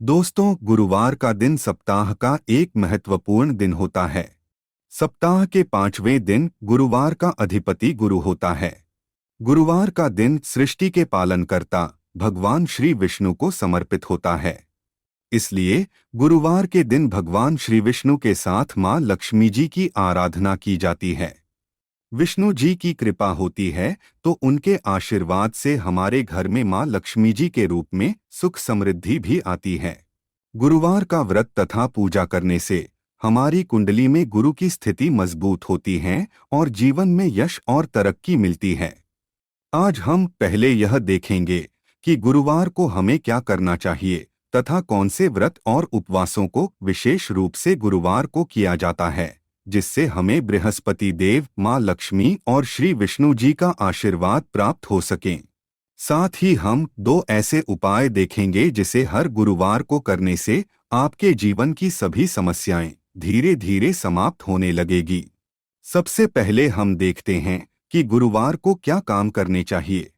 दोस्तों, गुरुवार का दिन सप्ताह का एक महत्वपूर्ण दिन होता है। सप्ताह के 5वें दिन गुरुवार का अधिपति गुरु होता है। गुरुवार का दिन सृष्टि के पालनकर्ता भगवान श्री विष्णु को समर्पित होता है। इसलिए गुरुवार के दिन भगवान श्री विष्णु के साथ मां लक्ष्मी जी की आराधना की जाती है। विष्णु जी की कृपा होती है तो उनके आशीर्वाद से हमारे घर में मां लक्ष्मी जी के रूप में सुख समृद्धि भी आती है। गुरुवार का व्रत तथा पूजा करने से हमारी कुंडली में गुरु की स्थिति मजबूत होती है और जीवन में यश और तरक्की मिलती है। आज हम पहले यह देखेंगे कि गुरुवार को हमें क्या करना चाहिए तथा कौन से व्रत और उपवासों को विशेष रूप से गुरुवार को किया जाता है, जिससे हमें बृहस्पति देव, मां लक्ष्मी और श्री विष्णु जी का आशीर्वाद प्राप्त हो सके। साथ ही हम दो ऐसे उपाय देखेंगे जिसे हर गुरुवार को करने से आपके जीवन की सभी समस्याएं धीरे धीरे समाप्त होने लगेगी। सबसे पहले हम देखते हैं कि गुरुवार को क्या काम करने चाहिए।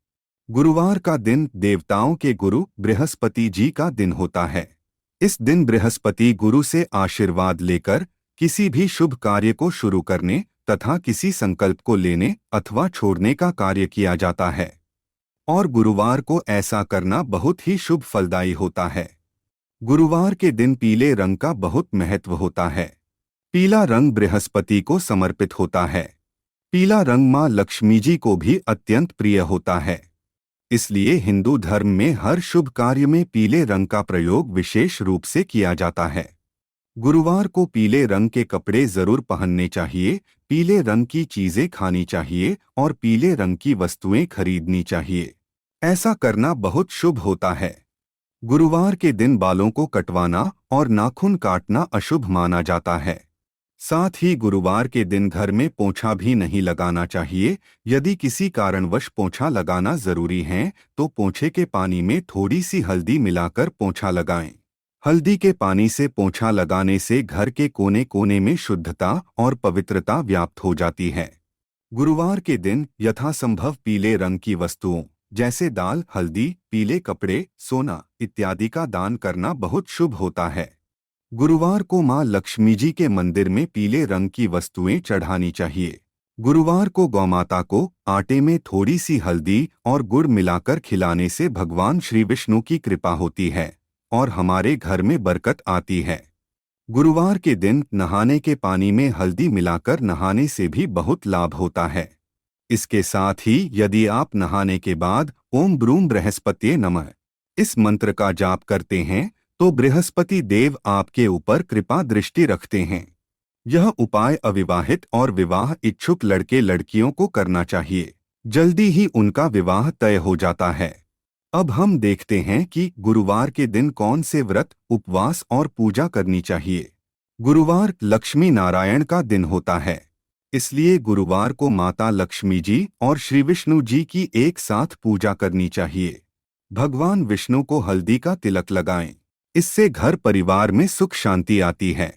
गुरुवार का दिन देवताओं के गुरु बृहस्पति जी का दिन होता है। इस दिन बृहस्पति गुरु से आशीर्वाद लेकर किसी भी शुभ कार्य को शुरू करने तथा किसी संकल्प को लेने अथवा छोड़ने का कार्य किया जाता है और गुरुवार को ऐसा करना बहुत ही शुभ फलदायी होता है। गुरुवार के दिन पीले रंग का बहुत महत्व होता है। पीला रंग बृहस्पति को समर्पित होता है। पीला रंग मां लक्ष्मी जी को भी अत्यंत प्रिय होता है। इसलिए हिंदू धर्म में हर शुभ कार्य में पीले रंग का प्रयोग विशेष रूप से किया जाता है। गुरुवार को पीले रंग के कपड़े जरूर पहनने चाहिए, पीले रंग की चीजें खानी चाहिए और पीले रंग की वस्तुएं खरीदनी चाहिए। ऐसा करना बहुत शुभ होता है। गुरुवार के दिन बालों को कटवाना और नाखून काटना अशुभ माना जाता है। साथ ही गुरुवार के दिन घर में पोंछा भी नहीं लगाना चाहिए। यदि किसी कारणवश पोंछा लगाना जरूरी है तो पोंछे के पानी में थोड़ी सी हल्दी मिलाकर पोंछा लगाएं। हल्दी के पानी से पोंछा लगाने से घर के कोने कोने में शुद्धता और पवित्रता व्याप्त हो जाती है। गुरुवार के दिन यथासंभव पीले रंग की वस्तुओं जैसे दाल, हल्दी, पीले कपड़े, सोना इत्यादि का दान करना बहुत शुभ होता है। गुरुवार को मां लक्ष्मी जी के मंदिर में पीले रंग की वस्तुएं चढ़ानी चाहिए। गुरुवार को गौमाता को आटे में थोड़ी सी हल्दी और गुड़ मिलाकर खिलाने से भगवान श्री विष्णु की कृपा होती है और हमारे घर में बरकत आती है। गुरुवार के दिन नहाने के पानी में हल्दी मिलाकर नहाने से भी बहुत लाभ होता है। इसके साथ ही यदि आप नहाने के बाद ओम ब्रूम बृहस्पतये नमः इस मंत्र का जाप करते हैं तो बृहस्पति देव आपके ऊपर कृपा दृष्टि रखते हैं। यह उपाय अविवाहित और विवाह इच्छुक लड़के लड़कियों को करना चाहिए। जल्दी ही उनका विवाह तय हो जाता है। अब हम देखते हैं कि गुरुवार के दिन कौन से व्रत, उपवास और पूजा करनी चाहिए। गुरुवार लक्ष्मी नारायण का दिन होता है। इसलिए गुरुवार को माता लक्ष्मी जी और श्री विष्णु जी की एक साथ पूजा करनी चाहिए। भगवान विष्णु को हल्दी का तिलक लगाएं। इससे घर परिवार में सुख शांति आती है।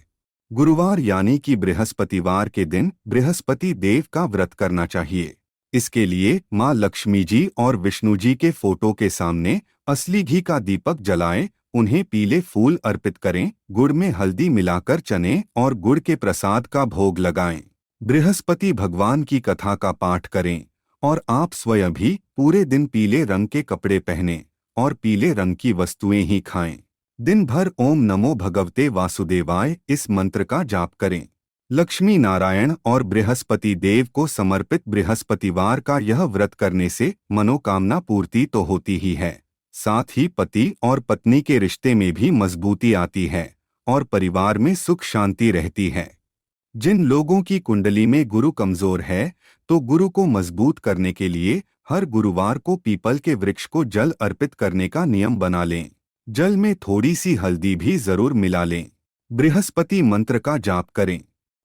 गुरुवार यानी कि बृहस्पतिवार के दिन बृहस्पति देव का व्रत करना चाहिए। इसके लिए मां लक्ष्मी जी और विष्णु जी के फोटो के सामने असली घी का दीपक जलाएं, उन्हें पीले फूल अर्पित करें, गुड़ में हल्दी मिलाकर चने और गुड़ के प्रसाद का भोग लगाएं। बृहस्पति भगवान की कथा का पाठ करें और आप स्वयं भी पूरे दिन पीले रंग के कपड़े पहनें और पीले रंग की वस्तुएं ही खाएं। दिन भर ओम नमो भगवते वासुदेवाय इस मंत्र का जाप करें। लक्ष्मी नारायण और बृहस्पति देव को समर्पित बृहस्पतिवार का यह व्रत करने से मनोकामना पूर्ति तो होती ही है, साथ ही पति और पत्नी के रिश्ते में भी मजबूती आती है और परिवार में सुख शांति रहती है। जिन लोगों की कुंडली में गुरु कमजोर है तो गुरु को मजबूत करने के लिए हर गुरुवार को पीपल के वृक्ष को जल अर्पित करने का नियम बना लें। जल में थोड़ी सी हल्दी भी जरूर मिला लें। बृहस्पति मंत्र का जाप करें।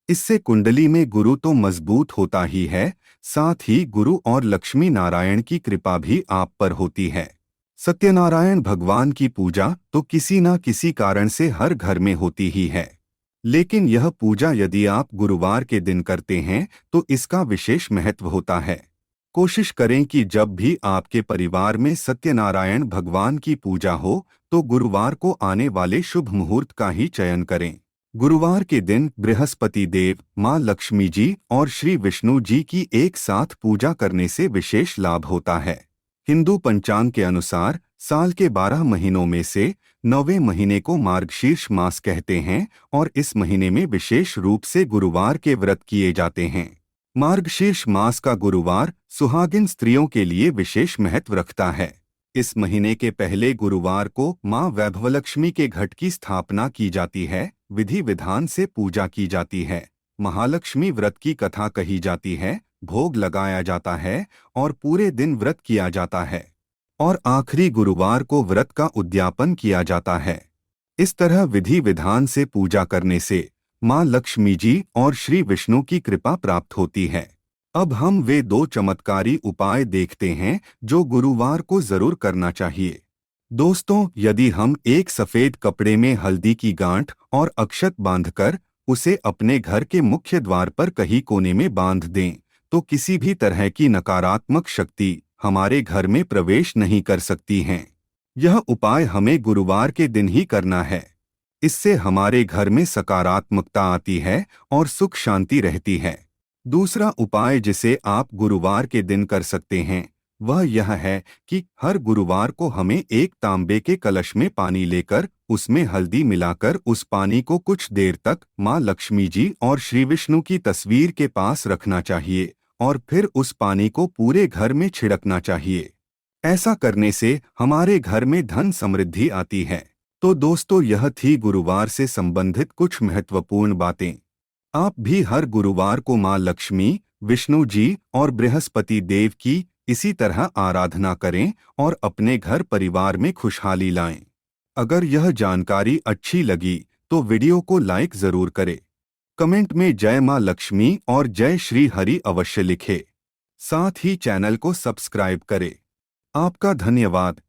इससे कुंडली में गुरु तो मजबूत होता ही है, साथ ही गुरु और लक्ष्मी नारायण की कृपा भी आप पर होती है। सत्यनारायण भगवान की पूजा तो किसी न किसी कारण से हर घर में होती ही है, लेकिन यह पूजा यदि आप गुरुवार के दिन करते हैं तो इसका विशेष महत्व होता है। कोशिश करें कि जब भी आपके परिवार में सत्यनारायण भगवान की पूजा हो तो गुरुवार को आने वाले शुभ मुहूर्त का ही चयन करें। गुरुवार के दिन बृहस्पति देव, माँ लक्ष्मी जी और श्री विष्णु जी की एक साथ पूजा करने से विशेष लाभ होता है। हिंदू पंचांग के अनुसार साल के 12 महीनों में से 9वें महीने को मार्गशीर्ष मास कहते हैं और इस महीने में विशेष रूप से गुरुवार के व्रत किए जाते हैं। मार्गशीर्ष मास का गुरुवार सुहागिन स्त्रियों के लिए विशेष महत्व रखता है। इस महीने के पहले गुरुवार को मां वैभवलक्ष्मी के घट की स्थापना की जाती है, विधि विधान से पूजा की जाती है, महालक्ष्मी व्रत की कथा कही जाती है, भोग लगाया जाता है और पूरे दिन व्रत किया जाता है और आखिरी गुरुवार को व्रत का उद्यापन किया जाता है। इस तरह विधि विधान से पूजा करने से मां लक्ष्मी जी और श्री विष्णु की कृपा प्राप्त होती है। अब हम वे 2 चमत्कारी उपाय देखते हैं जो गुरुवार को जरूर करना चाहिए। दोस्तों, यदि हम एक सफेद कपड़े में हल्दी की गांठ और अक्षत बांधकर उसे अपने घर के मुख्य द्वार पर कहीं कोने में बांध दें, तो किसी भी तरह की नकारात्मक शक्ति हमारे घर में प्रवेश नहीं कर सकती हैं। यह उपाय हमें गुरुवार के दिन ही करना है। इससे हमारे घर में सकारात्मकता आती है और सुख शांति रहती है। दूसरा उपाय जिसे आप गुरुवार के दिन कर सकते हैं वह यह है कि हर गुरुवार को हमें एक तांबे के कलश में पानी लेकर उसमें हल्दी मिलाकर उस पानी को कुछ देर तक मां लक्ष्मी जी और श्री विष्णु की तस्वीर के पास रखना चाहिए और फिर उस पानी को पूरे घर में छिड़कना चाहिए। ऐसा करने से हमारे घर में धन समृद्धि आती है। तो दोस्तों, यह थी गुरुवार से संबंधित कुछ महत्वपूर्ण बातें। आप भी हर गुरुवार को मां लक्ष्मी, विष्णु जी और बृहस्पति देव की इसी तरह आराधना करें और अपने घर परिवार में खुशहाली लाएं। अगर यह जानकारी अच्छी लगी तो वीडियो को लाइक जरूर करें। कमेंट में जय मां लक्ष्मी और जय श्री हरि अवश्य लिखें। साथ ही चैनल को सब्सक्राइब करें। आपका धन्यवाद।